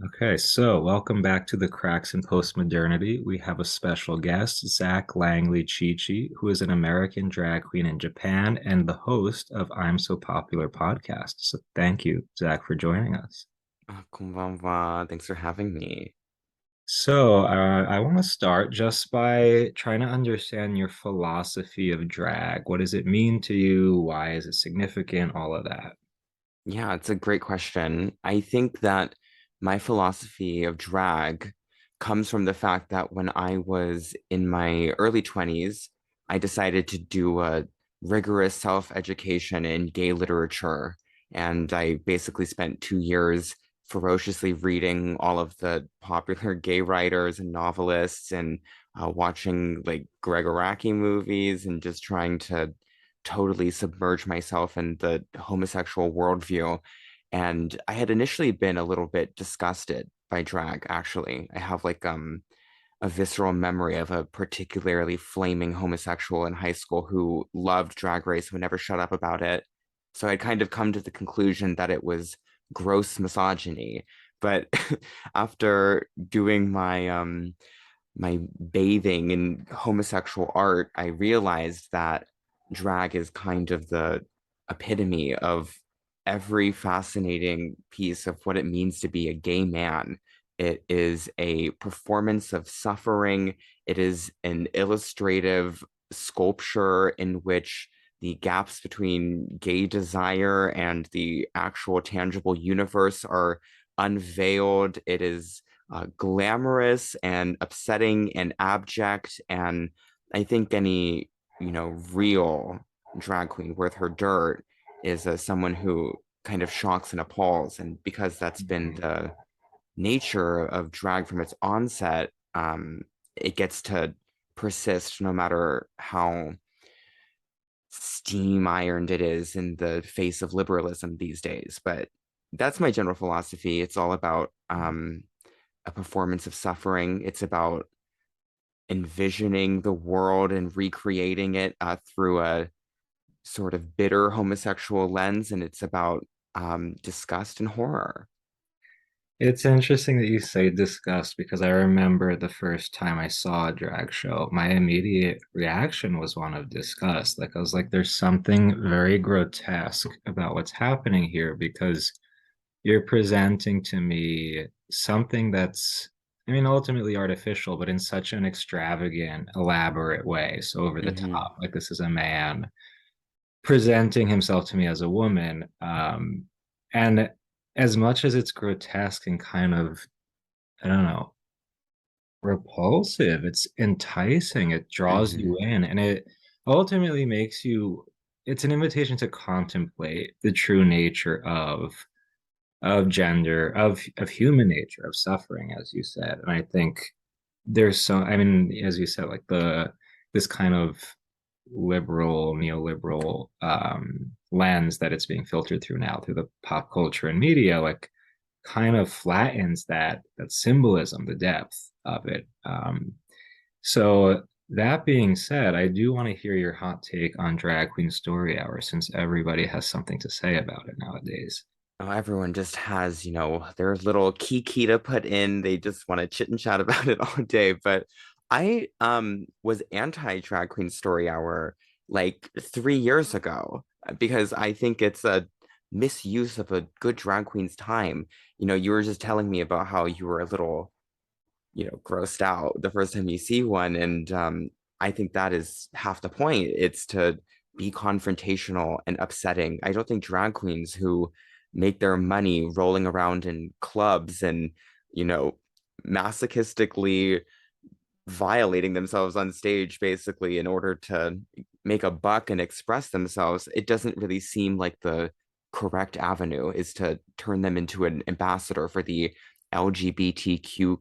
Okay, so welcome back to the Cracks in Postmodernity. We have a special guest, Zach Langley Chi Chi, who is an American drag queen in Japan and the host of I'm So Popular podcast. So thank you, Zach, for joining us. Konbanwa. Thanks for having me. I want to start just by trying to understand your philosophy of drag. What does it mean to you? Why is it significant? All of that. Yeah, it's a great question. I think that my philosophy of drag comes from the fact that when I was in my early 20s, I decided to do a rigorous self-education in gay literature. And I basically spent 2 years ferociously reading all of the popular gay writers and novelists and watching like Greg Araki movies and just trying to totally submerge myself in the homosexual worldview. And I had initially been a little bit disgusted by drag, actually. I have like a visceral memory of a particularly flaming homosexual in high school who loved Drag Race, who never shut up about it. So I'd kind of come to the conclusion that it was gross misogyny. But after doing my bathing in homosexual art, I realized that drag is kind of the epitome of every fascinating piece of what it means to be a gay man. It is a performance of suffering. It is an illustrative sculpture in which the gaps between gay desire and the actual tangible universe are unveiled. It is glamorous and upsetting and abject. And I think any, real drag queen worth her dirt is someone who kind of shocks and appalls. And because that's been Mhm. the nature of drag from its onset, it gets to persist no matter how steam ironed it is in the face of liberalism these days. But that's my general philosophy. It's all about a performance of suffering. It's about envisioning the world and recreating it through a sort of bitter homosexual lens, and it's about disgust and horror. It's interesting that you say disgust because I remember the first time I saw a drag show, my immediate reaction was one of disgust. Like I was like, there's something very grotesque about what's happening here because you're presenting to me something that's, I mean, ultimately artificial, but in such an extravagant, elaborate way. So over the Hmm. top, like this is a man presenting himself to me as a woman. And as much as it's grotesque and kind of, I don't know, repulsive, it's enticing, it draws you Hmm. in, and it ultimately makes you, it's an invitation to contemplate the true nature of gender, of human nature, of suffering, as you said. And I think there's so, I mean, as you said, like this kind of liberal, neoliberal lens that it's being filtered through now through the pop culture and media, like kind of flattens that symbolism, the depth of it. So that being said, I do want to hear your hot take on Drag Queen Story Hour since everybody has something to say about it nowadays. Oh, everyone just has, their little key to put in. They just want to chit and chat about it all day. But I was anti Drag Queen Story Hour like 3 years ago because I think it's a misuse of a good drag queen's time. You were just telling me about how you were a little, grossed out the first time you see one. And I think that is half the point. It's to be confrontational and upsetting. I don't think drag queens who make their money rolling around in clubs and, you know, masochistically violating themselves on stage basically in order to make a buck and express themselves, it doesn't really seem like the correct avenue is to turn them into an ambassador for the LGBTQ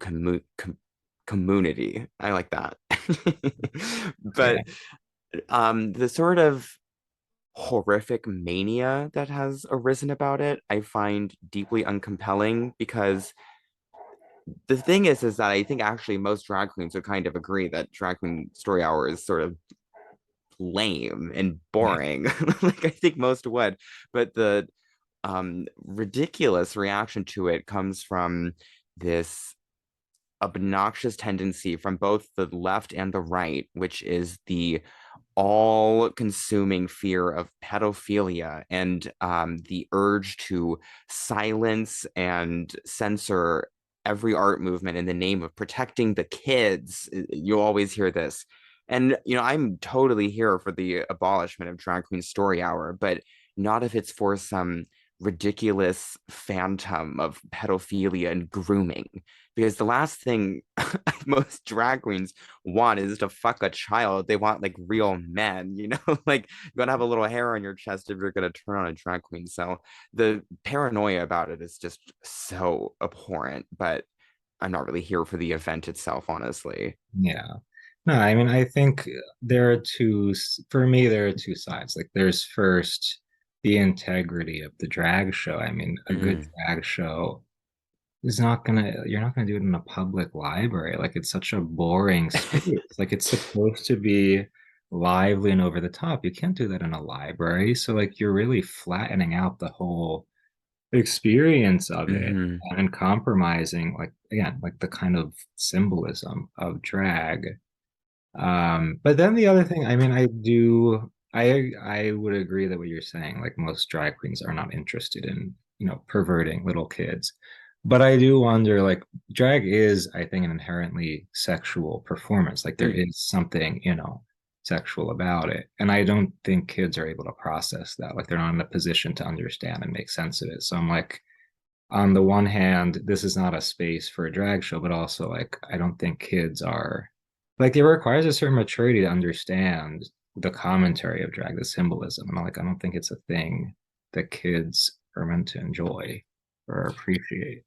community. I like that. Yeah. But the sort of horrific mania that has arisen about it, I find deeply uncompelling because the thing is that I think actually most drag queens would kind of agree that drag queen story hour is sort of lame and Yeah. boring. Like I think most would, but the ridiculous reaction to it comes from this obnoxious tendency from both the left and the right, which is the all-consuming fear of pedophilia and the urge to silence and censor every art movement in the name of protecting the kids. You'll always hear this. And, I'm totally here for the abolishment of Drag Queen Story Hour, but not if it's for some ridiculous phantom of pedophilia and grooming. Because the last thing most drag queens want is to fuck a child. They want like real men, like you gotta have a little hair on your chest if you're gonna turn on a drag queen. So the paranoia about it is just so abhorrent, but I'm not really here for the event itself, honestly. Yeah. No, I mean, I think for me, there are two sides. Like, there's first the integrity of the drag show. I mean, a good Mm, drag show you're not gonna do it in a public library. Like, it's such a boring space. Like, it's supposed to be lively and over the top. You can't do that in a library. So, like, you're really flattening out the whole experience of it hmm and compromising, like, again, like the kind of symbolism of drag. But then the other thing, I mean, I would agree that what you're saying, like most drag queens are not interested in, perverting little kids. But I do wonder, like, drag is, I think, an inherently sexual performance. Like, there mm. is something, sexual about it. And I don't think kids are able to process that. Like, they're not in a position to understand and make sense of it. So I'm like, on the one hand, this is not a space for a drag show, but also, like, I don't think kids are like, it requires a certain maturity to understand the commentary of drag, the symbolism. And, like, I don't think it's a thing that kids are meant to enjoy or appreciate.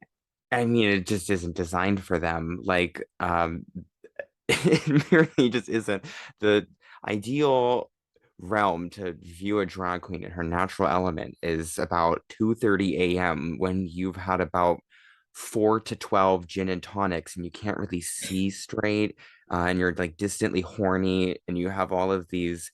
I mean, it just isn't designed for them. Like, it really just isn't the ideal realm to view a drag queen in her natural element is about 2:30 a.m. when you've had about 4 to 12 gin and tonics and you can't really see straight, and you're like distantly horny and you have all of these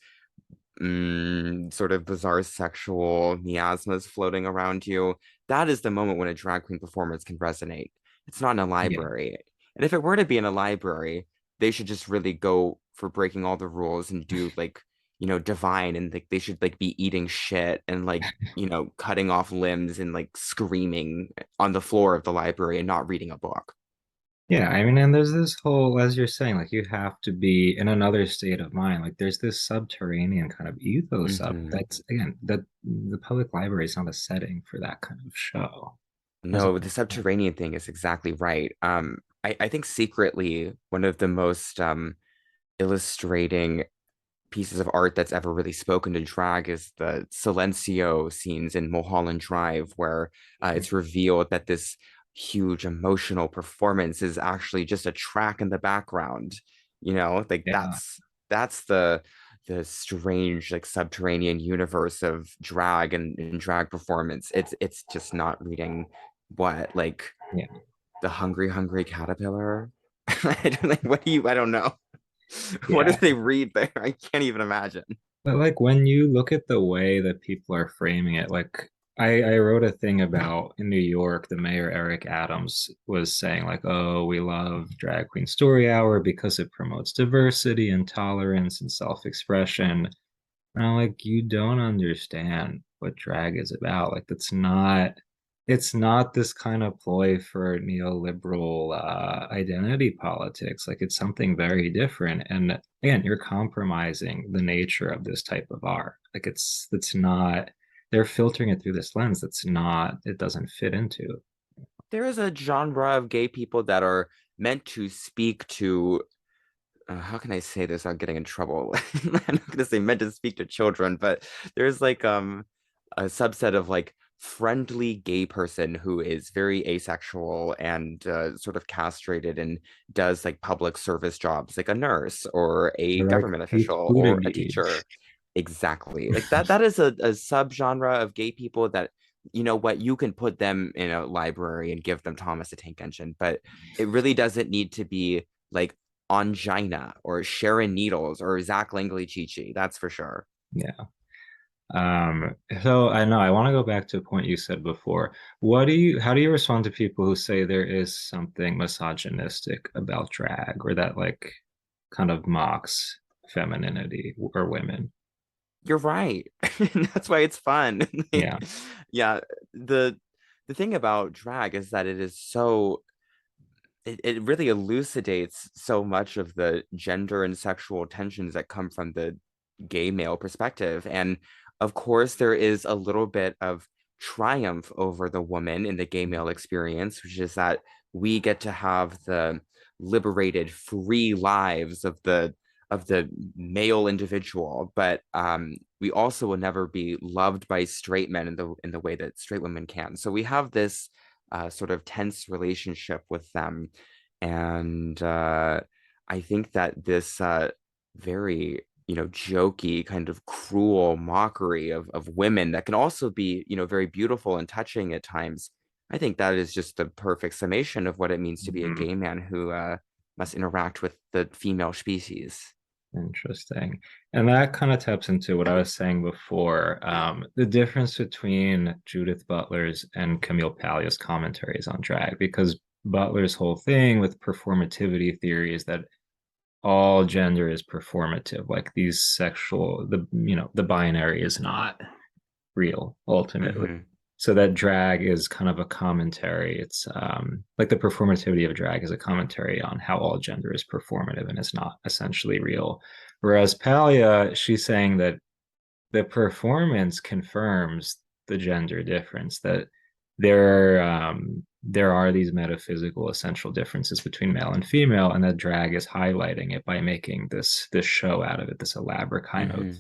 sort of bizarre sexual miasmas floating around you. That is the moment when a drag queen performance can resonate. It's not in a Yeah. library. And if it were to be in a library, they should just really go for breaking all the rules and do like, divine, and like they should like be eating shit and like, cutting off limbs and like screaming on the floor of the library and not reading a book. Yeah, I mean, and there's this whole, as you're saying, like, you have to be in another state of mind. Like, there's this subterranean kind of ethos of Mhm. that's, again, that the public library is not a setting for that kind of show. As No, the subterranean thing is exactly right. I think secretly one of the most illustrating pieces of art that's ever really spoken to drag is the Silencio scenes in Mulholland Drive, where it's revealed that this huge emotional performance is actually just a track in the background. Like yeah, that's the strange like subterranean universe of drag and drag performance. It's just not reading what like yeah, the hungry caterpillar. I don't like I don't know. What do yeah. they read there? I can't even imagine. But, like, when you look at the way that people are framing it, like, I wrote a thing about in New York, the mayor Eric Adams was saying, like, oh, we love Drag Queen Story Hour because it promotes diversity and tolerance and self-expression. And I'm like, you don't understand what drag is about. Like, it's not this kind of ploy for neoliberal identity politics. Like, it's something very different. And again, you're compromising the nature of this type of art. Like, it's not, they're filtering it through this lens it doesn't fit into. There is a genre of gay people that are meant to speak to, how can I say this without getting in trouble? I'm not going to say meant to speak to children, but there's like a subset of like friendly gay person who is very asexual and sort of castrated and does like public service jobs like a nurse or a Or like government Pete official or a Buttigieg. teacher. Exactly. Like that is a subgenre of gay people that what you can put them in a library and give them Thomas the Tank Engine, but it really doesn't need to be like Angina or Sharon Needles or Zach Langley Chi Chi, that's for sure. Yeah. So I know I want to go back to a point you said before. How do you respond to people who say there is something misogynistic about drag or that like kind of mocks femininity or women? You're right. That's why it's fun. Yeah. Like, yeah, the the thing about drag is that it is so it really elucidates so much of the gender and sexual tensions that come from the gay male perspective. And of course, there is a little bit of triumph over the woman in the gay male experience, which is that we get to have the liberated, free lives of the male individual, but we also will never be loved by straight men in the way that straight women can. So we have this sort of tense relationship with them. And I think that this very, jokey kind of cruel mockery of women that can also be, very beautiful and touching at times. I think that is just the perfect summation of what it means to be a Mhm. gay man who must interact with the female species. Interesting. And that kind of taps into what I was saying before. The difference between Judith Butler's and Camille Paglia's commentaries on drag, because Butler's whole thing with performativity theory is that all gender is performative. Like these the binary is not real ultimately. Hmm. So that drag is kind of a commentary. It's like the performativity of drag is a commentary on how all gender is performative and is not essentially real. Whereas Palia, she's saying that the performance confirms the gender difference, that there are these metaphysical essential differences between male and female, and that drag is highlighting it by making this show out of it, this elaborate kind of, Hmm.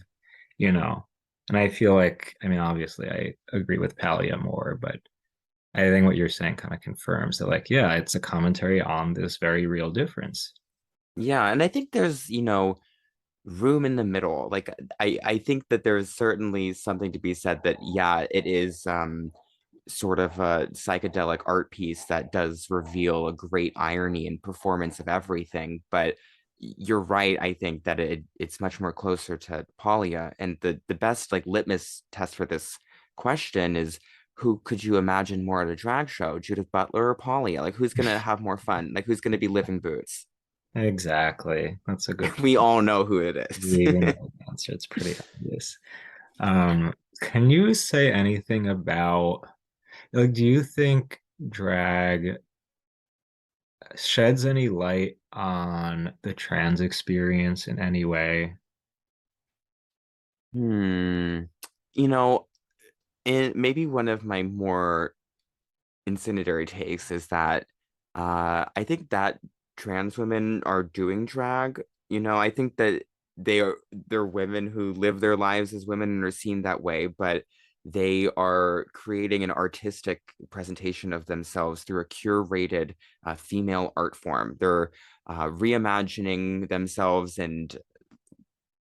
you know. And I feel like, I mean, obviously I agree with Palia more, but I think what you're saying kind of confirms that, like, yeah, it's a commentary on this very real difference. Yeah, and I think there's, room in the middle. Like I think that there's certainly something to be said that yeah, it is sort of a psychedelic art piece that does reveal a great irony and performance of everything. But you're right, I think that it's much more closer to Paglia. And the best like litmus test for this question is who could you imagine more at a drag show, Judith Butler or Paglia? Like who's gonna have more fun? Like who's gonna be living boots? Exactly. That's a good We point. all know who it is. We even know the answer. It's pretty obvious. Can you say anything about, like, do you think drag sheds any light on the trans experience in any way? Hmm. You know, and maybe one of my more incendiary takes is that I think that trans women are doing drag. I think that they're women who live their lives as women and are seen that way, but they are creating an artistic presentation of themselves through a curated female art form. They're reimagining themselves and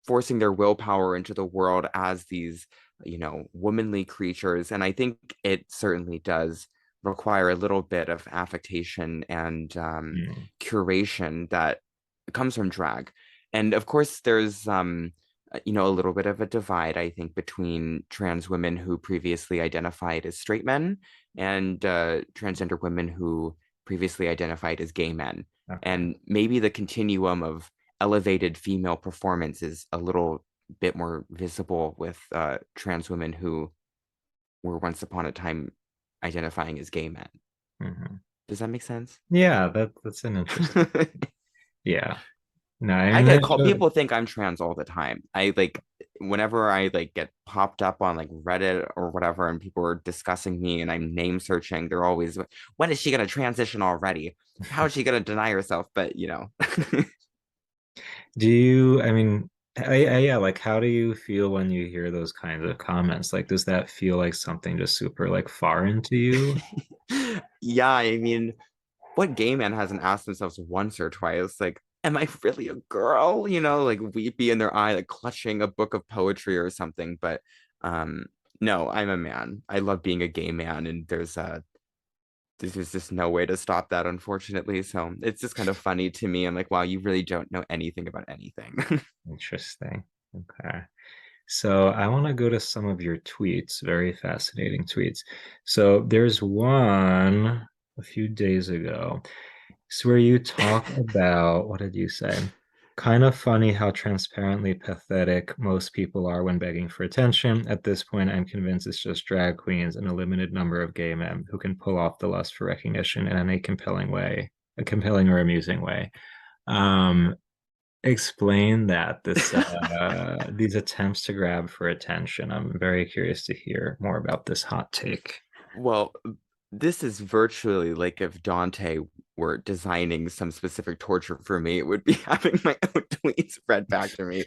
forcing their willpower into the world as these, womanly creatures. And I think it certainly does require a little bit of affectation and Hmm. curation that comes from drag. And of course, there's, a little bit of a divide, I think, between trans women who previously identified as straight men and transgender women who previously identified as gay men. Okay. And maybe the continuum of elevated female performance is a little bit more visible with trans women who were once upon a time identifying as gay men. Hmm. Does that make sense? Yeah, that's an interesting. Yeah. No, I I mean get that called, show. people think I'm trans all the time. I like whenever I like get popped up on like Reddit or whatever and people are discussing me and I'm name searching, they're always, when is she gonna transition already? How is she gonna deny herself? But Do you, I mean, yeah, like how do you feel when you hear those kinds of comments? Like, does that feel like something just super like foreign to you? yeah, I mean, what gay man hasn't asked themselves once or twice, like, am I really a girl? Like weepy in their eye, like clutching a book of poetry or something. But um, no, I'm a man. I love being a gay man, and there's just no way to stop that, unfortunately. So it's just kind of funny to me. I'm like, wow, you really don't know anything about anything. Interesting. Okay. So I want to go to some of your tweets, very fascinating tweets. So there's one a few days ago. It's where you talk about, what did you say? Kind of funny how transparently pathetic most people are when begging for attention. At this point, I'm convinced it's just drag queens and a limited number of gay men who can pull off the lust for recognition in any compelling way, a compelling or amusing way. Um, Explain that these attempts to grab for attention. I'm very curious to hear more about this hot take. Well, this is virtually like if Dante were designing some specific torture for me, it would be having my own tweets read back to me.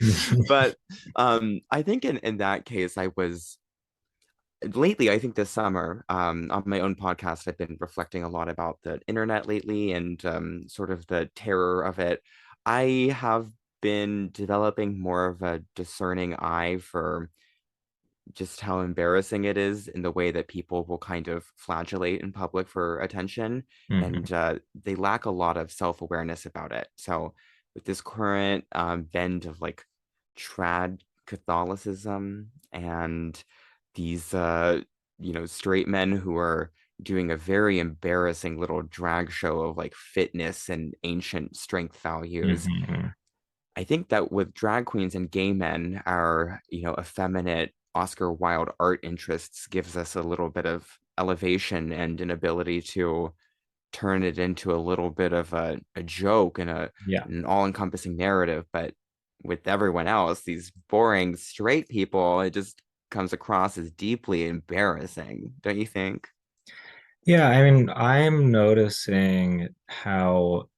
But I think in that case, I was lately, I think this summer, on my own podcast, I've been reflecting a lot about the internet lately and sort of the terror of it. I have been developing more of a discerning eye for just how embarrassing it is in the way that people will kind of flagellate in public for attention, Mhm. and they lack a lot of self-awareness about it. So with this current bend of like trad Catholicism and these straight men who are doing a very embarrassing little drag show of like fitness and ancient strength values, Mhm. I think that with drag queens and gay men, our, effeminate Oscar Wilde art interests gives us a little bit of elevation and an ability to turn it into a little bit of a joke and Yeah. an all-encompassing narrative. But with everyone else, these boring straight people, it just comes across as deeply embarrassing, don't you think? Yeah, I mean, I'm noticing how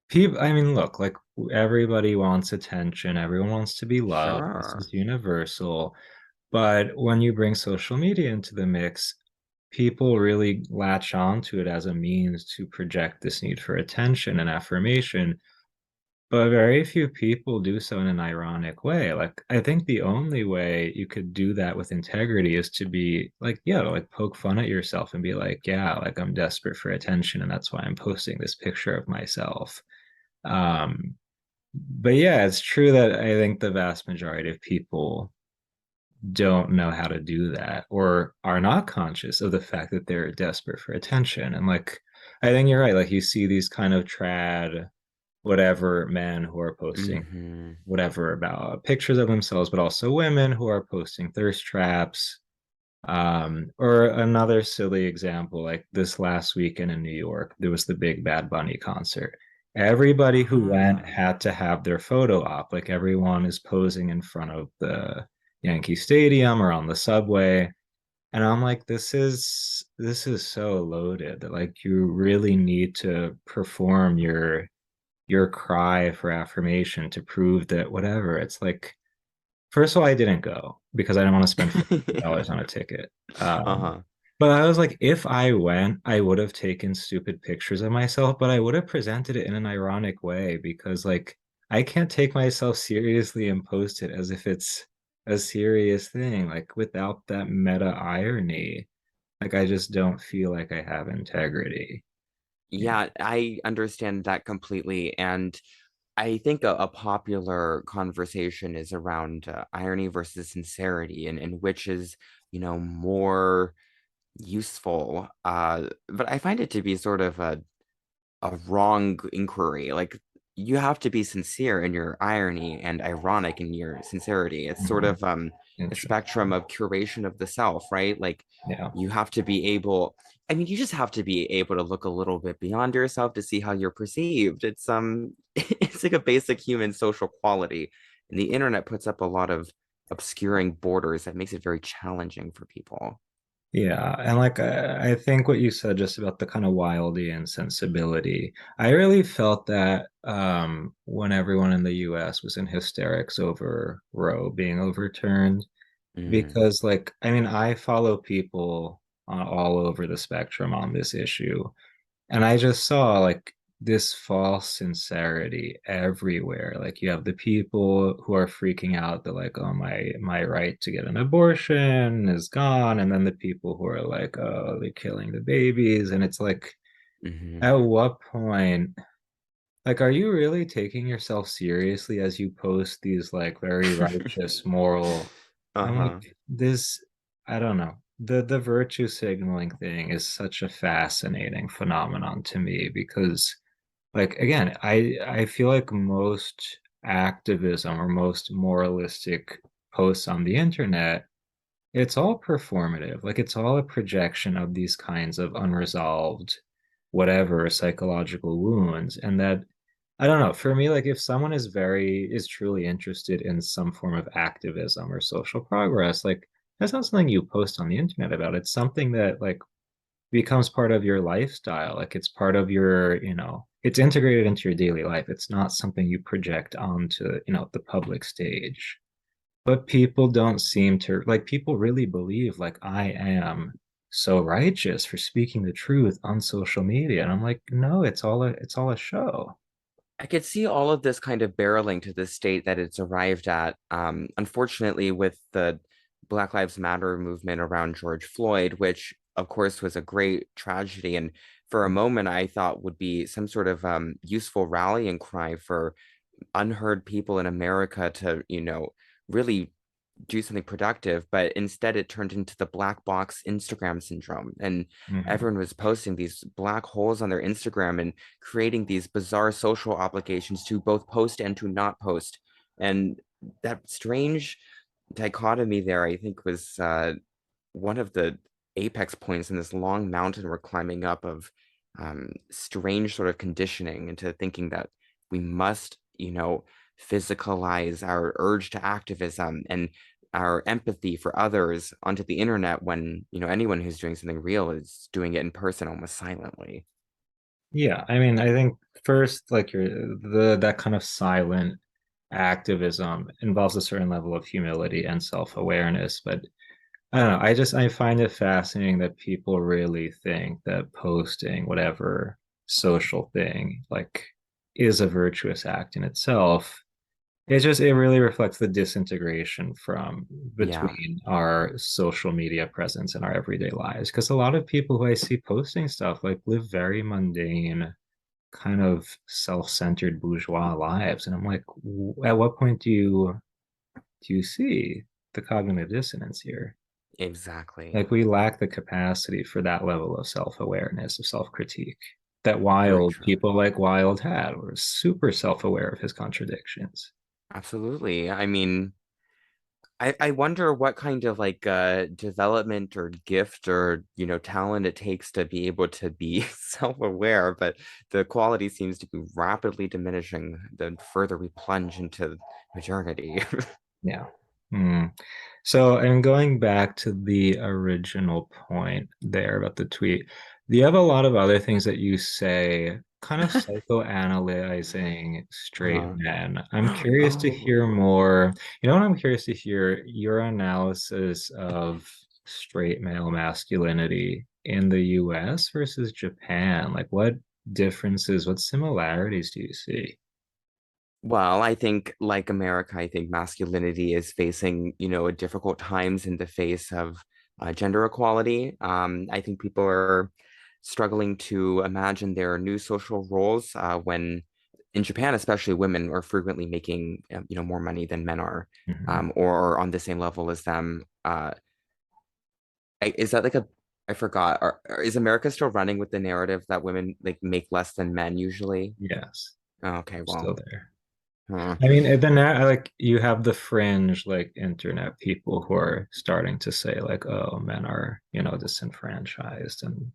people, I mean, look, like everybody wants attention, everyone wants to be loved. This Sure. is universal. But when you bring social media into the mix, people really latch onto it as a means to project this need for attention and affirmation. But very few people do so in an ironic way. Like, I think the only way you could do that with integrity is to be like, yeah, like poke fun at yourself and be like, yeah, like I'm desperate for attention and that's why I'm posting this picture of myself. Um, but yeah, it's true that I think the vast majority of people don't know how to do that or are not conscious of the fact that they're desperate for attention. And like, I think you're right. Like, you see these kind of trad, whatever men who are posting Hmm. whatever about pictures of themselves, but also women who are posting thirst traps. Or another silly example, like this last weekend in New York, there was the big Bad Bunny concert. Everybody who went Ah. had to have their photo op. Like everyone is posing in front of the Yankee Stadium or on the subway. And I'm like, this is so loaded that like you really need to perform your cry for affirmation to prove that whatever. It's like, first of all, I didn't go because I didn't want to spend $400 on a ticket. Uh-huh. But I was like, if I went, I would have taken stupid pictures of myself, but I would have presented it in an ironic way because, like, I can't take myself seriously and post it as if it's a serious thing, like, without that meta irony. Like, I just don't feel like I have integrity. Yeah. Yeah, I understand that completely. And I think a popular conversation is around irony versus sincerity, and which is, more useful. But I find it to be sort of a wrong inquiry. Like, you have to be sincere in your irony and ironic in your sincerity. It's sort Mhm. of a spectrum Interesting. of curation of the self, right? Like, Yeah. you have to be able, I mean, you just have to be able to look a little bit beyond yourself to see how you're perceived. It's it's like a basic human social quality. And the internet puts up a lot of obscuring borders that makes it very challenging for people. Yeah, and like I think what you said just about the kind of wildy sensibility, I really felt that when everyone in the US was in hysterics over Roe being overturned, Mm, because like I mean I follow people all over the spectrum on this issue, and I just saw like this false sincerity everywhere. Like you have the people who are freaking out that like, oh my right to get an abortion is gone. And then the people who are like, oh, they're killing the babies. And it's like, hmm. at what point, like, are you really taking yourself seriously as you post these like very righteous, moral I'm Uh-huh. like, this, I don't know. The virtue signaling thing is such a fascinating phenomenon to me because, like, again, I feel like most activism or most moralistic posts on the internet, it's all performative. Like, it's all a projection of these kinds of unresolved, whatever, psychological wounds. And that, I don't know, for me, like, if someone is truly interested in some form of activism or social progress, like, that's not something you post on the internet about. It's something that, like, becomes part of your lifestyle. Like, it's part of your, it's integrated into your daily life. It's not something you project onto, the public stage. But people don't seem to, like, people really believe, like, I am so righteous for speaking the truth on social media. And I'm like, no, it's all a show. I could see all of this kind of barreling to the state that it's arrived at. Unfortunately, with the Black Lives Matter movement around George Floyd, which of course was a great tragedy, and for a moment I thought would be some sort of useful rallying cry for unheard people in America to, really do something productive, but instead it turned into the black box Instagram syndrome. And Mhm. everyone was posting these black holes on their Instagram and creating these bizarre social obligations to both post and to not post. And that strange dichotomy there, I think, was one of the apex points in this long mountain we're climbing up of strange sort of conditioning into thinking that we must, physicalize our urge to activism and our empathy for others onto the internet when, anyone who's doing something real is doing it in person almost silently. Yeah, I mean, I think first, like, that kind of silent activism involves a certain level of humility and self-awareness, but I don't know. I find it fascinating that people really think that posting whatever social thing, like, is a virtuous act in itself. It really reflects the disintegration from Yeah, between our social media presence and our everyday lives. Because a lot of people who I see posting stuff, like, live very mundane, kind of self-centered bourgeois lives, and I'm like, at what point do you see the cognitive dissonance here? exactly. Like, we lack the capacity for that level of self-awareness, of self-critique that Very Wilde, true. people like Wilde had, were super self-aware of his contradictions. Absolutely. I mean, I wonder what kind of like development or gift or talent it takes to be able to be self-aware, but the quality seems to be rapidly diminishing the further we plunge into modernity. Yeah. Hmm. So, and going back to the original point there about the tweet, do you have a lot of other things that you say, kind of psychoanalyzing straight Uh-huh. men? I'm curious to hear Oh, more. You know what? I'm curious to hear your analysis of straight male masculinity in the US versus Japan. Like, what differences, what similarities do you see? well, I think like America, I think masculinity is facing, a difficult times in the face of gender equality. I think people are struggling to imagine their new social roles when in Japan, especially women are frequently making, more money than men are, Mhm. or on the same level as them. Is that like a, I forgot, is America still running with the narrative that women like make less than men usually? Yes, Oh, okay, I'm well. still there. Huh. I mean, and then like, you have the fringe, like, internet people who are starting to say, like, oh, men are, disenfranchised and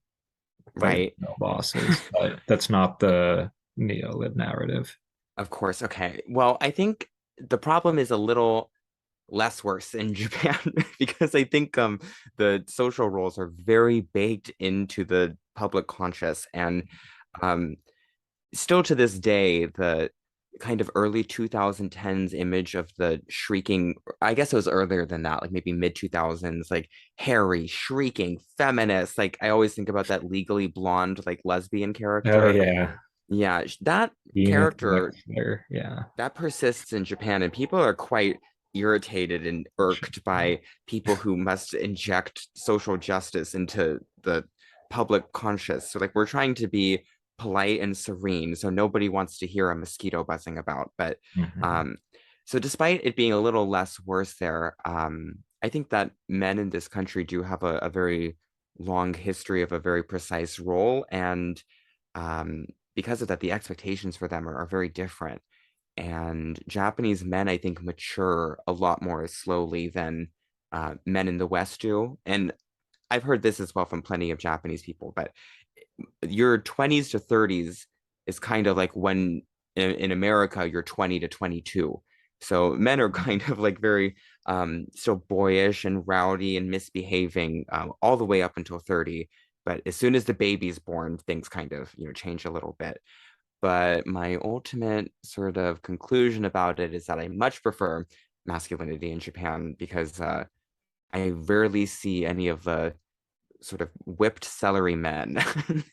fight Right. no bosses, but that's not the neolib narrative. Of course. Okay. Well, I think the problem is a little less worse in Japan because I think the social roles are very baked into the public conscious and um still to this day the kind of early 2010s image of the shrieking, I guess it was earlier than that, like maybe mid 2000s, like hairy shrieking feminist, like I always think about that Legally Blonde like lesbian Oh character. yeah, Yeah, that Edith character Wexler, yeah. that persists in Japan, and people are quite irritated and irked by people who must inject social justice into the public conscious. So, like, we're trying to be polite and serene, so nobody wants to hear a mosquito buzzing about. But Mhm. um, so, despite it being a little less worse there, I think that men in this country do have a very long history of a very precise role, and um, because of that, the expectations for them are very different. And Japanese men, I think, mature a lot more slowly than men in the West do. And I've heard this as well from plenty of Japanese people, but your 20s to 30s is kind of like when in America you're 20 to 22. So men are kind of like very still boyish and rowdy and misbehaving all the way up until 30. But as soon as the baby's born, things kind of, change a little bit. But my ultimate sort of conclusion about it is that I much prefer masculinity in Japan because I rarely see any of the sort of whipped celery men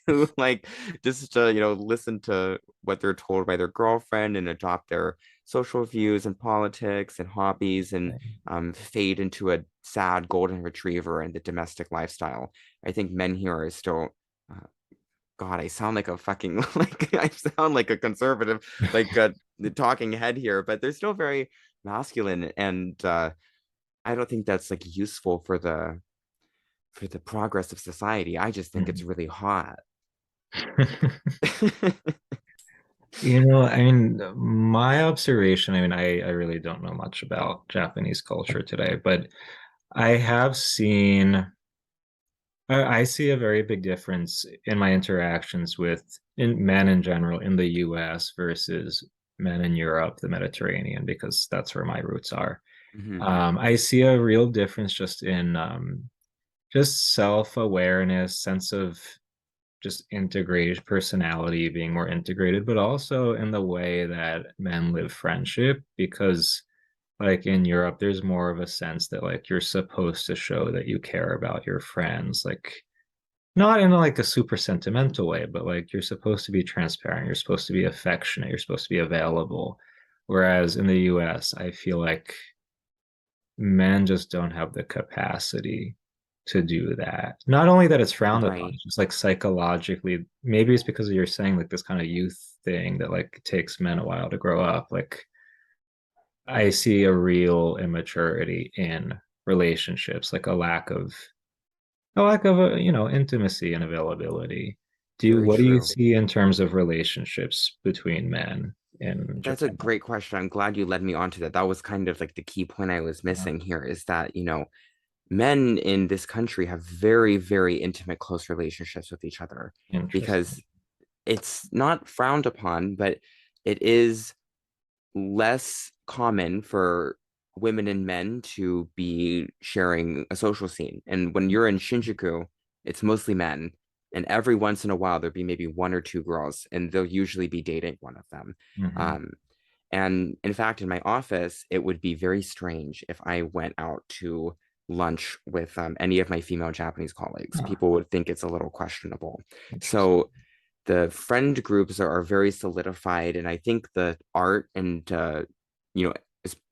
who like just listen to what they're told by their girlfriend and adopt their social views and politics and hobbies and fade into a sad golden retriever and the domestic lifestyle. I think men here are still uh, God, I sound like a fucking like I sound like a conservative, like the talking head here, but they're still very masculine, and I don't think that's like useful for the progress of society. I just think it's Mhm. really hot. I mean, my observation, I mean, I really don't know much about Japanese culture today, but I have seen, I see a very big difference in my interactions with men in general in the US versus men in Europe, the Mediterranean, because that's where my roots are. Mhm. I see a real difference just in just self-awareness, sense of just integrated personality being more integrated, but also in the way that men live friendship, because like in Europe, there's more of a sense that like you're supposed to show that you care about your friends, like not in like a super sentimental way, but like you're supposed to be transparent, you're supposed to be affectionate, you're supposed to be available. Whereas in the US, I feel like men just don't have the capacity to do that. Not only that it's frowned upon, Right. it's just like psychologically, maybe it's because you're saying like this kind of youth thing that like takes men a while to grow up. Like I see a real immaturity in relationships, like a lack of intimacy and availability. Very What do you true. see in terms of relationships between men in That's a Japan? great question. I'm glad you led me on to that. That was kind of like the key point I was Yeah, missing here is that, men in this country have very, very intimate, close relationships with each other interesting. because it's not frowned upon, but it is less common for women and men to be sharing a social scene. And when you're in Shinjuku, it's mostly men. And every once in a while, there'll be maybe one or two girls, and they'll usually be dating one of them. Hmm. Um, and in fact, in my office, it would be very strange if I went out to lunch with any of my female Japanese colleagues. Oh, People would think it's a little questionable. interesting. So the friend groups are very solidified, and I think the art and you know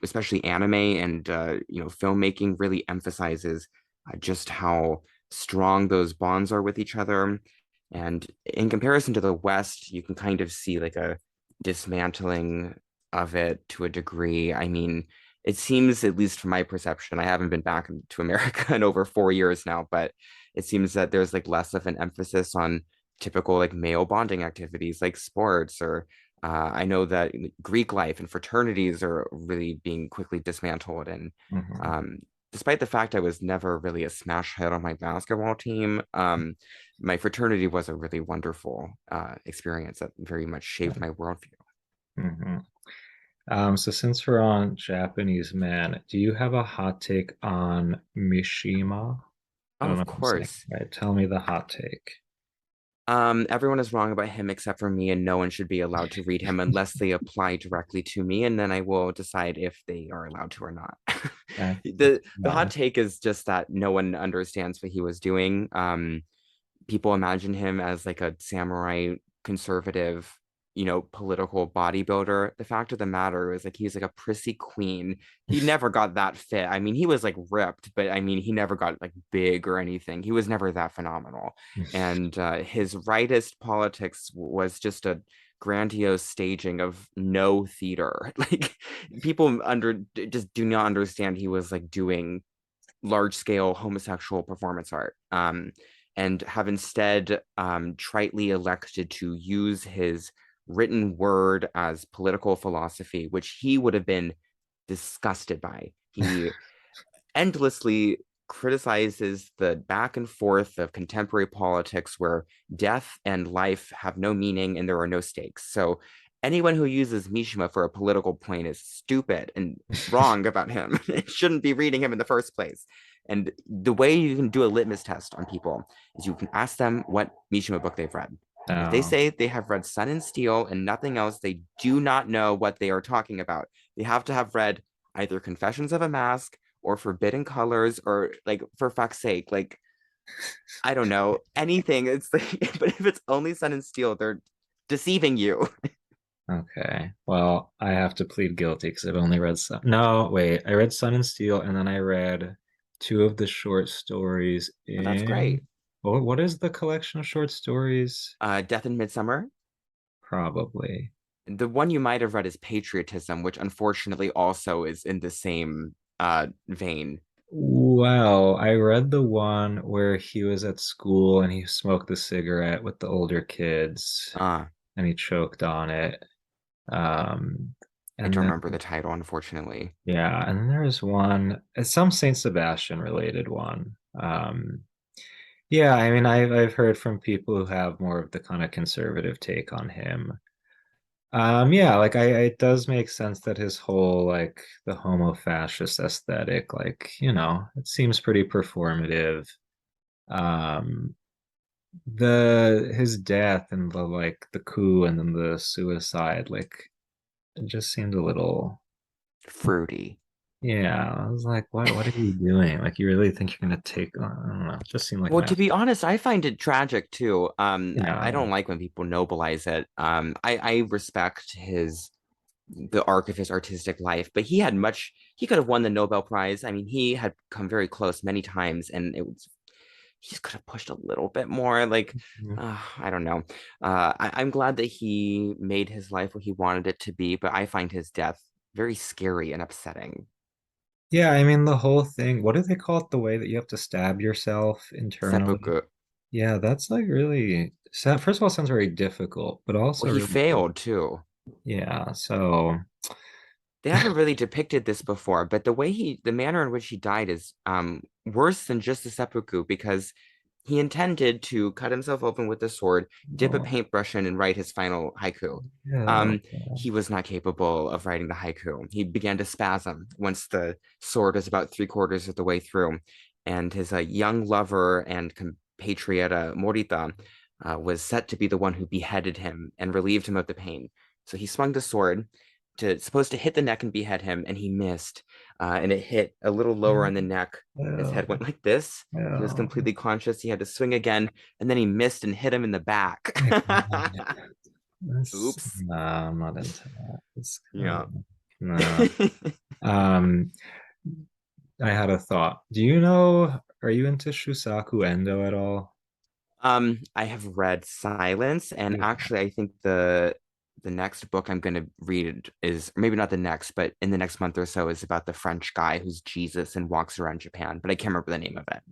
especially anime and filmmaking really emphasizes just how strong those bonds are with each other. And in comparison to the West, you can kind of see like a dismantling of it to a degree. I mean, it seems, at least from my perception, I haven't been back to America in over 4 years now, but it seems that there's like less of an emphasis on typical like male bonding activities like sports or I know that Greek life and fraternities are really being quickly dismantled. And Hmm. um, despite the fact I was never really a smash hit on my basketball team, my fraternity was a really wonderful experience that very much shaped my worldview. Hmm. So since we're on Japanese men, do you have a hot take on Mishima? I Oh, don't know of if I'm saying course. it right. Tell me the hot take. Everyone is wrong about him except for me, and no one should be allowed to read him unless they apply directly to me, and then I will decide if they are allowed to or not. The hot No. take is just that no one understands what he was doing. People imagine him as like a samurai conservative, political bodybuilder. The fact of the matter is like he's like a prissy queen. He never got that fit. I mean, he was like ripped, but I mean, he never got like big or anything. He was never that phenomenal. And his rightist politics was just a grandiose staging of no theater. Like people just do not understand he was like doing large scale homosexual performance art, and have instead tritely elected to use his written word as political philosophy, which he would have been disgusted by. He endlessly criticizes the back and forth of contemporary politics where death and life have no meaning and there are no stakes. So anyone who uses Mishima for a political point is stupid and wrong about him. It shouldn't be reading him in the first place. And the way you can do a litmus test on people is you can ask them what Mishima book they've read. And if they Oh, say they have read Sun and Steel and nothing else, they do not know what they are talking about. They have to have read either Confessions of a Mask or Forbidden Colors, or like, for fuck's sake, like, I don't know, anything. It's like, but if it's only Sun and Steel, they're deceiving you. okay. Well, I have to plead guilty because I've only read some. No, wait. I read Sun and Steel, and then I read two of the short stories But that's in. great. What is the collection of short stories? Death in Midsummer. Probably. The one you might have read is Patriotism, which unfortunately also is in the same vein. Well, I read the one where he was at school and he smoked the cigarette with the older kids Uh, and he choked on it. Um, I and don't then remember the title, unfortunately. yeah, and then there was one, some Saint Sebastian related one. Yeah, I mean, I've heard from people who have more of the kind of conservative take on him. Yeah, like it does make sense that his whole like the homo fascist aesthetic, like, it seems pretty performative. Um, the his death and the like the coup and then the suicide, like it just seemed a little, Fruity. yeah, I was like, what are you doing? Like you really think you're gonna take, I don't know, it just seemed like Well, to mass, be honest, I find it tragic too. I yeah. don't like when people nobilize it. I respect the arc of his artistic life, but he could have won the Nobel Prize. I mean, he had come very close many times, and he just could have pushed a little bit more. Like, I don't know. I'm glad that he made his life what he wanted it to be, but I find his death very scary and upsetting. Yeah, I mean the whole thing, what do they call it? The way that you have to stab yourself internally? Seppuku. Yeah, that's like really first of all, sounds very difficult, but Well, also he really cool. failed too. Yeah, so They haven't really depicted this before, but the manner in which he died is worse than just a seppuku because he intended to cut himself open with the sword, dip a oh, paintbrush in, and write his final haiku. yeah, Um, he was not capable of writing the haiku. He began to spasm once the sword was about three-quarters of the way through, and his young lover and compatriot Morita was set to be the one who beheaded him and relieved him of the pain. So he swung the sword supposed to hit the neck and behead him, and he missed, and it hit a little lower on the neck. His head yeah, went like this. He was yeah. completely conscious. He had to swing again, and then he missed and hit him in the back. My God. Oops. No, I'm not into that. Yeah. No. Um, I had a thought. Are you into Shusaku Endo at all? I have read Silence, and Yeah. actually, I think the next book I'm going to read is maybe not the next, but in the next month or so is about the French guy who's Jesus and walks around Japan, but I can't remember the name of it.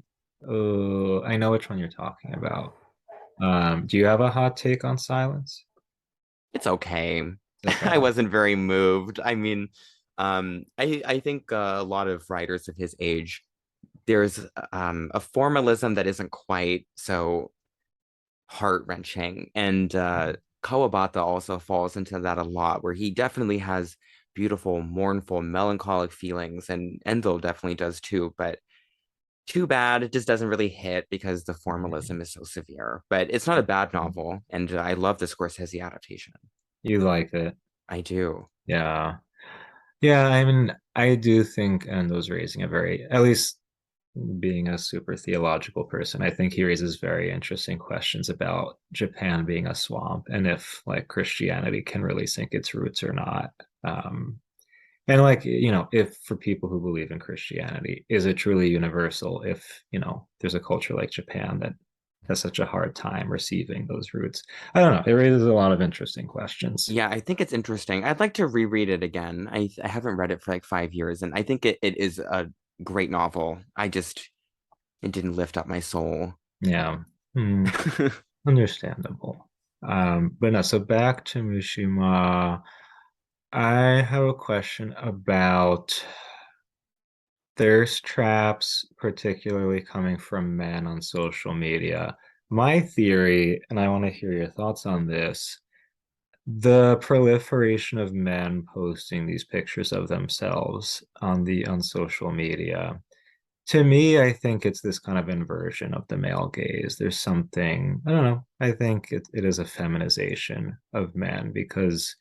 Oh, I know which one you're talking about. Do you have a hot take on Silence? It's okay. Okay. I wasn't very moved. I mean, I think a lot of writers of his age, there's a formalism that isn't quite so heart-wrenching, and Kawabata also falls into that a lot, where he definitely has beautiful, mournful, melancholic feelings, and Endo definitely does too. But too bad it just doesn't really hit because the formalism is so severe. But it's not a bad novel, and I love the Scorsese adaptation. You like it. I do. Yeah. Yeah, I mean, I do think Endo's raising a very, at least being a super theological person, I think he raises very interesting questions about Japan being a swamp and if like Christianity can really sink its roots or not. Um, and like, if for people who believe in Christianity, is it truly universal if, there's a culture like Japan that has such a hard time receiving those roots? I don't know. It raises a lot of interesting questions. Yeah, I think it's interesting. I'd like to reread it again. I haven't read it for like 5 years, and I think it is a great novel. It didn't lift up my soul. Yeah. Mm, understandable. But no, so back to Mishima. I have a question about thirst traps, particularly coming from men on social media. My theory, and I want to hear your thoughts on this, the proliferation of men posting these pictures of themselves on social media. To me, I think it's this kind of inversion of the male gaze. There's something, I don't know, I think it is a feminization of men because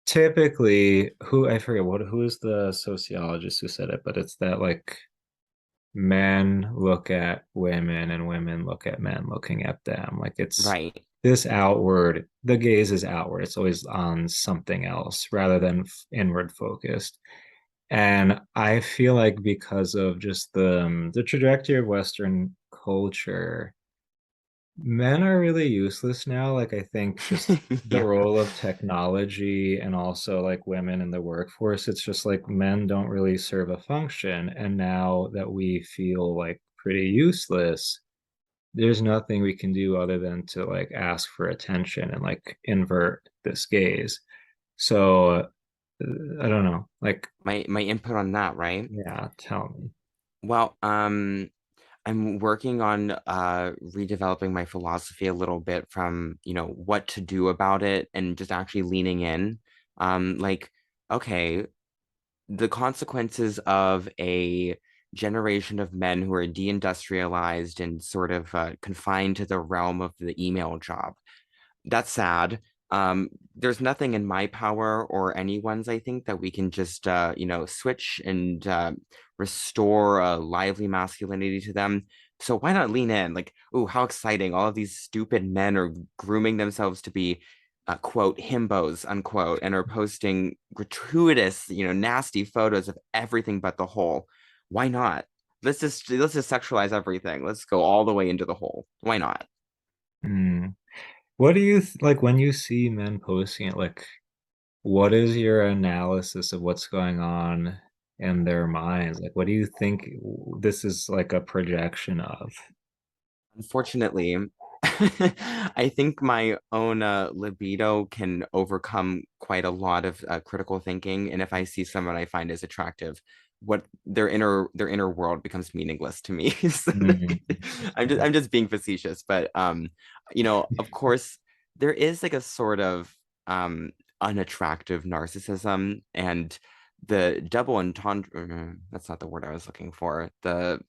typically I forget who is the sociologist who said it, but it's that like men look at women and women look at men looking at them. Like it's Right. this outward, the gaze is outward. It's always on something else rather than inward focused. And I feel like because of just the trajectory of Western culture, men are really useless now. Like I think just the Yeah. role of technology and also like women in the workforce, it's just like men don't really serve a function. And now that we feel like pretty useless, there's nothing we can do other than to like ask for attention and like invert this gaze. So I don't know. Like, My input on that, right? yeah, tell me. Well, I'm working on redeveloping my philosophy a little bit from, what to do about it and just actually leaning in. Like, okay, the consequences of a generation of men who are deindustrialized and sort of confined to the realm of the email job. That's sad. There's nothing in my power or anyone's, I think, that we can just, switch and restore a lively masculinity to them. So why not lean in? Like, oh, how exciting! All of these stupid men are grooming themselves to be, quote, himbos, unquote, and are posting gratuitous, nasty photos of everything but the whole. Why not? Let's just sexualize everything. Let's go all the way into the hole. Why not? Hmm. What do you like when you see men posting it? Like, what is your analysis of what's going on in their minds? Like, what do you think this is like a projection of? Unfortunately, I think my own libido can overcome quite a lot of critical thinking, and if I see someone I find is attractive, what their inner world becomes meaningless to me. So, Mm, I'm just being facetious, but of course, there is like a sort of unattractive narcissism, and the double entendre. That's not the word I was looking for. The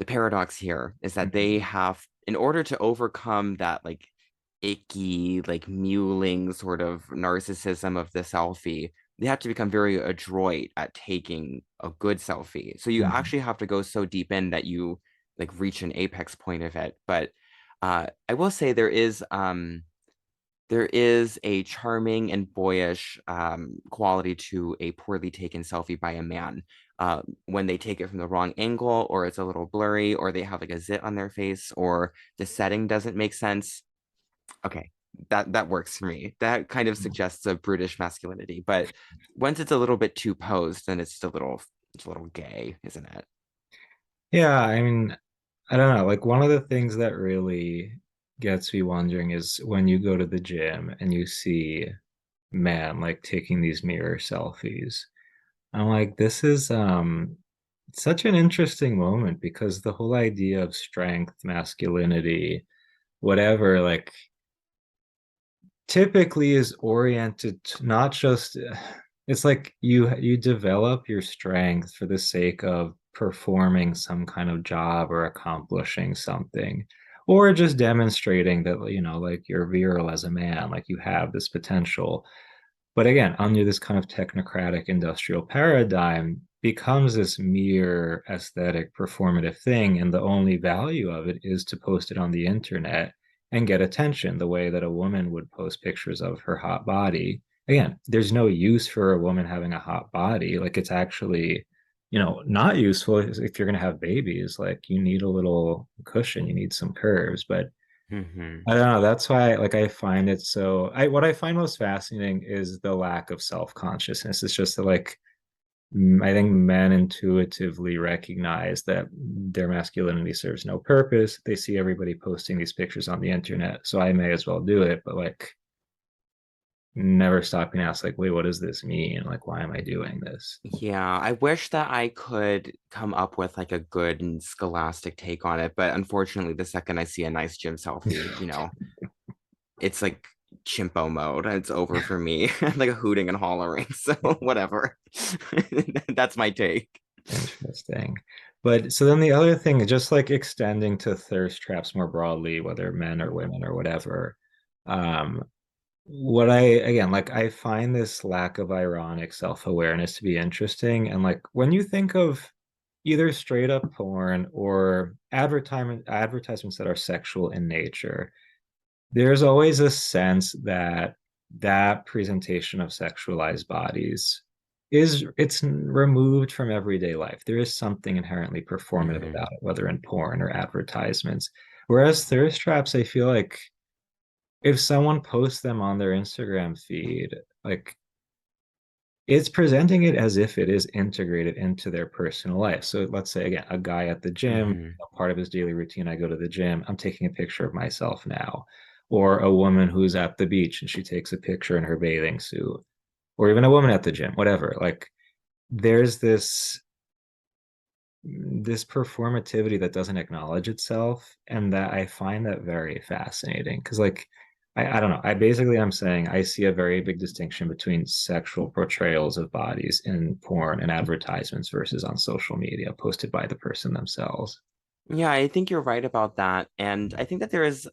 paradox here is that they mm, have, in order to overcome that like icky, like mewling sort of narcissism of the selfie, they have to become very adroit at taking a good selfie. So you mm, actually have to go so deep in that you like reach an apex point of it. But I will say there is a charming and boyish quality to a poorly taken selfie by a man. When they take it from the wrong angle, or it's a little blurry, or they have like a zit on their face, or the setting doesn't make sense. Okay, that works for me. That kind of mm. suggests a brutish masculinity. But once it's a little bit too posed, then it's a little gay, isn't it? Yeah, I mean, I don't know. Like one of the things that really gets me wondering is when you go to the gym and you see men like taking these mirror selfies. I'm like, this is such an interesting moment because the whole idea of strength, masculinity, whatever, like typically is oriented to not just it's like you develop your strength for the sake of performing some kind of job or accomplishing something or just demonstrating that like you're virile as a man, like you have this potential. But again, under this kind of technocratic industrial paradigm, becomes this mere aesthetic performative thing. And the only value of it is to post it on the internet and get attention the way that a woman would post pictures of her hot body. Again, there's no use for a woman having a hot body. Like it's actually, not useful if you're going to have babies. Like you need a little cushion, you need some curves. But Hmm. I don't know. That's why, like, I find it so. What I find most fascinating is the lack of self-consciousness. It's just that, like, I think men intuitively recognize that their masculinity serves no purpose. They see everybody posting these pictures on the internet, so I may as well do it. But like, never stopping to ask, like, wait, what does this mean? Like, why am I doing this? Yeah, I wish that I could come up with like a good and scholastic take on it, but unfortunately, the second I see a nice gym selfie, it's like chimpo mode. It's over for me. Like a hooting and hollering. So whatever. That's my take. Interesting. But so then the other thing, just like extending to thirst traps more broadly, whether men or women or whatever, um, what I again like I find this lack of ironic self-awareness to be interesting. And like when you think of either straight up porn or advertisements that are sexual in nature, there's always a sense that that presentation of sexualized bodies it's removed from everyday life. There is something inherently performative Mhm. about it, whether in porn or advertisements. Whereas thirst traps, I feel like if someone posts them on their Instagram feed, like it's presenting it as if it is integrated into their personal life. So let's say again, a guy at the gym, Mhm. part of his daily routine, I go to the gym, I'm taking a picture of myself now. Or a woman who's at the beach and she takes a picture in her bathing suit. Or even a woman at the gym, whatever. Like there's this performativity that doesn't acknowledge itself, and that I find that very fascinating because like I don't know, I basically I'm saying I see a very big distinction between sexual portrayals of bodies in porn and advertisements versus on social media posted by the person themselves. Yeah, I think you're right about that. And I think that there is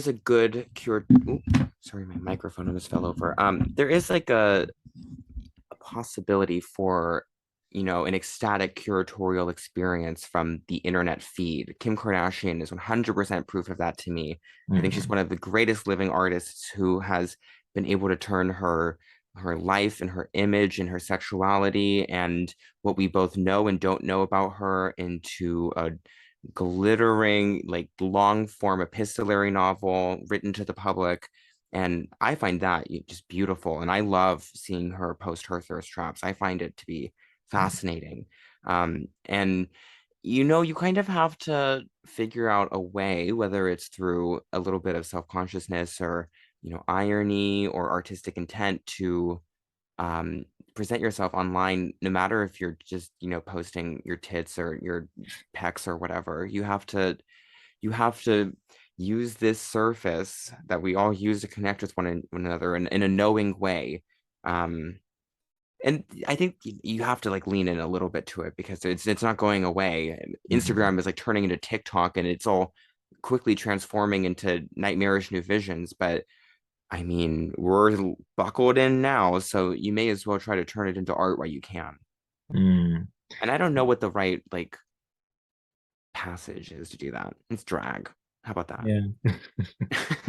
a good cure. Oop, sorry, my microphone almost fell over. There is like a possibility for an ecstatic curatorial experience from the internet feed. Kim Kardashian is 100% proof of that to me. I think she's Mm, one of the greatest living artists who has been able to turn her life and her image and her sexuality and what we both know and don't know about her into a glittering, like long form epistolary novel written to the public. And I find that just beautiful. And I love seeing her post her thirst traps. I find it to be fascinating. And you kind of have to figure out a way, whether it's through a little bit of self-consciousness or, irony or artistic intent to um, present yourself online, no matter if you're just, posting your tits or your pecs or whatever. You have to use this surface that we all use to connect with one another in a knowing way. Um, and I think you have to like lean in a little bit to it because it's not going away. mm, Instagram is like turning into TikTok and it's all quickly transforming into nightmarish new visions. But I mean, we're buckled in now, so you may as well try to turn it into art while you can. mm, And I don't know what the right like passage is to do that. It's drag. How about yeah.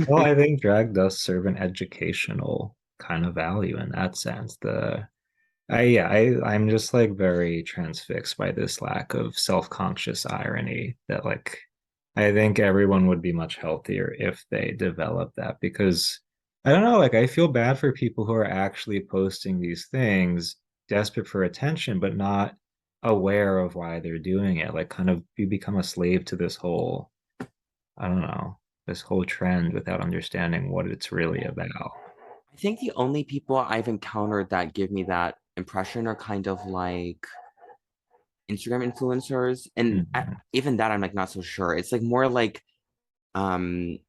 Well, that? I think drag does serve an educational kind of value in that sense. I'm just like very transfixed by this lack of self-conscious irony that like I think everyone would be much healthier if they developed that because I don't know, like I feel bad for people who are actually posting these things desperate for attention but not aware of why they're doing it. Like kind of you become a slave to this whole, I don't know, this whole trend without understanding what it's really about. I think the only people I've encountered that give me that impression are kind of like Instagram influencers, and Mhm. even that I'm like not so sure. It's like more like um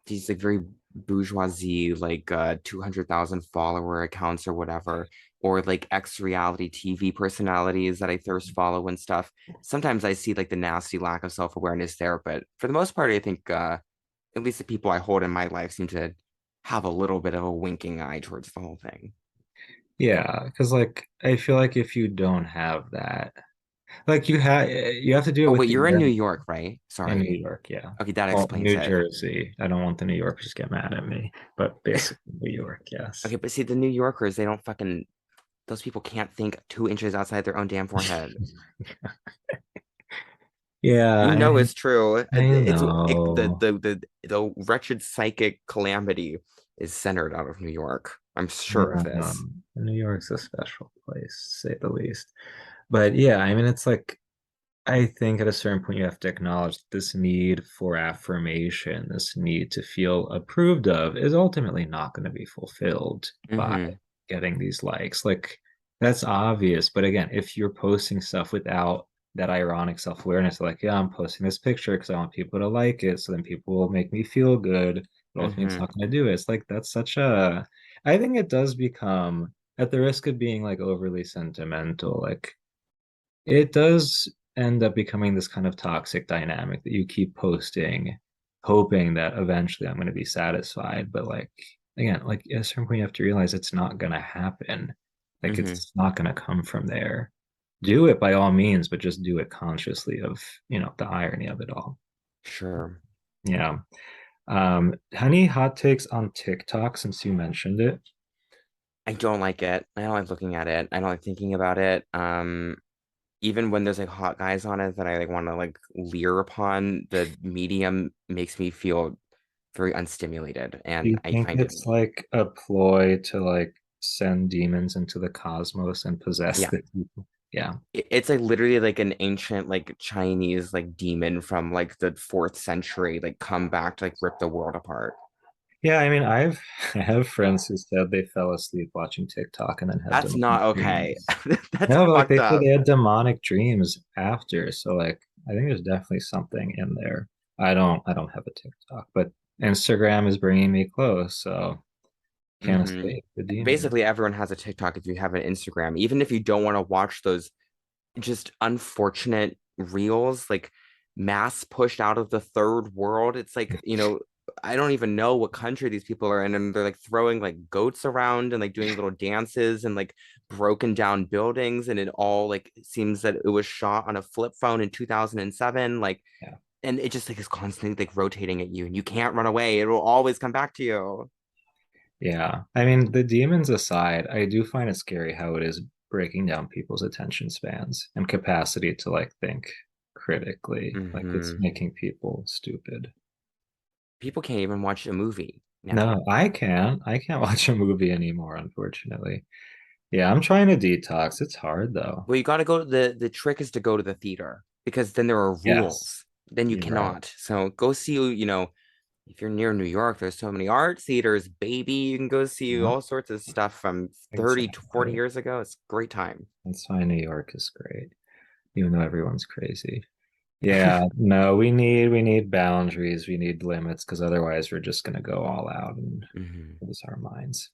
these like very bourgeoisie like 200,000 follower accounts or whatever, or like ex-reality TV personalities that I thirst follow and stuff. Sometimes I see like the nasty lack of self-awareness there, but for the most part, I think at least the people I hold in my life seem to have a little bit of a winking eye towards the whole thing. Yeah, because like I feel like if you don't have that, like you have to do it Oh wait, with you're in your New York, right? in New Sorry. York, yeah. Okay, that Well, explains New it. Jersey. I don't want the New Yorkers to get mad at me, but basically New York, yes. Okay, but see, the New Yorkers, they don't fucking, those people can't think 2 inches outside their own damn forehead. Yeah, You know it's true. I The know. the wretched psychic calamity is centered out of New York. I'm sure of Yeah, this. New York's a special place, to say the least. But yeah, I mean, it's like I think at a certain point you have to acknowledge this need for affirmation, this need to feel approved of, is ultimately not going to be fulfilled by Mm-hmm. getting these likes. Like that's obvious, but again, if you're posting stuff without that ironic self-awareness, like, yeah, I'm posting this picture because I want people to like it, so then people will make me feel good, but ultimately it's Mm-hmm. not going to do it. It's like that's such a, I think it does become, at the risk of being like overly sentimental, like it does end up becoming this kind of toxic dynamic that you keep posting, hoping that eventually I'm going to be satisfied. But like, again, like at a certain point, you have to realize it's not going to happen. Like, Mm-hmm. it's not going to come from there. Do it by all means, but just do it consciously of, the irony of it all. Sure. Yeah. Any hot takes on TikTok since you mentioned it? I don't like it. I don't like looking at it. I don't like thinking about it. Even when there's like hot guys on it that I like want to like leer upon, the medium makes me feel very unstimulated, Do and you I think find it, it's like a ploy to like send demons into the cosmos and possess yeah, the people? Yeah. it's like literally like an ancient like Chinese like demon from like the fourth century, like come back to like rip the world apart. Yeah, I mean, I have friends who said they fell asleep watching TikTok and then had That's demonic not okay. dreams. That's No, but like fucked they said up. they had demonic dreams after. So like I think there's definitely something in there. I don't have a TikTok, but Instagram is bringing me close, so can't Hmm. escape the demon. Basically, everyone has a TikTok if you have an Instagram, even if you don't want to watch those just unfortunate reels, like mass pushed out of the third world. It's like, I don't even know what country these people are in, and they're like throwing like goats around and like doing little dances and like broken down buildings, and it all like seems that it was shot on a flip phone in 2007. Like, Yeah. and it just like is constantly like rotating at you, and you can't run away. It will always come back to you. Yeah. I mean, the demons aside, I do find it scary how it is breaking down people's attention spans and capacity to like think critically. Like it's Hmm. making people stupid. People can't even watch a movie now. No, I can't. I can't watch a movie anymore, unfortunately. Yeah, I'm trying to detox. It's hard though. Well, you got to go. The trick is to go to the theater because then there are Yes, rules. Then you you're right. cannot. So go see, if you're near New York, there's so many art theaters, baby. You can go see Yeah, all sorts of stuff from 30 to 40 exactly. years ago. It's a great time. That's why New York is great, even though everyone's crazy. Yeah, no, we need boundaries, we need limits, because otherwise we're just gonna go all out and Mhm. lose our minds.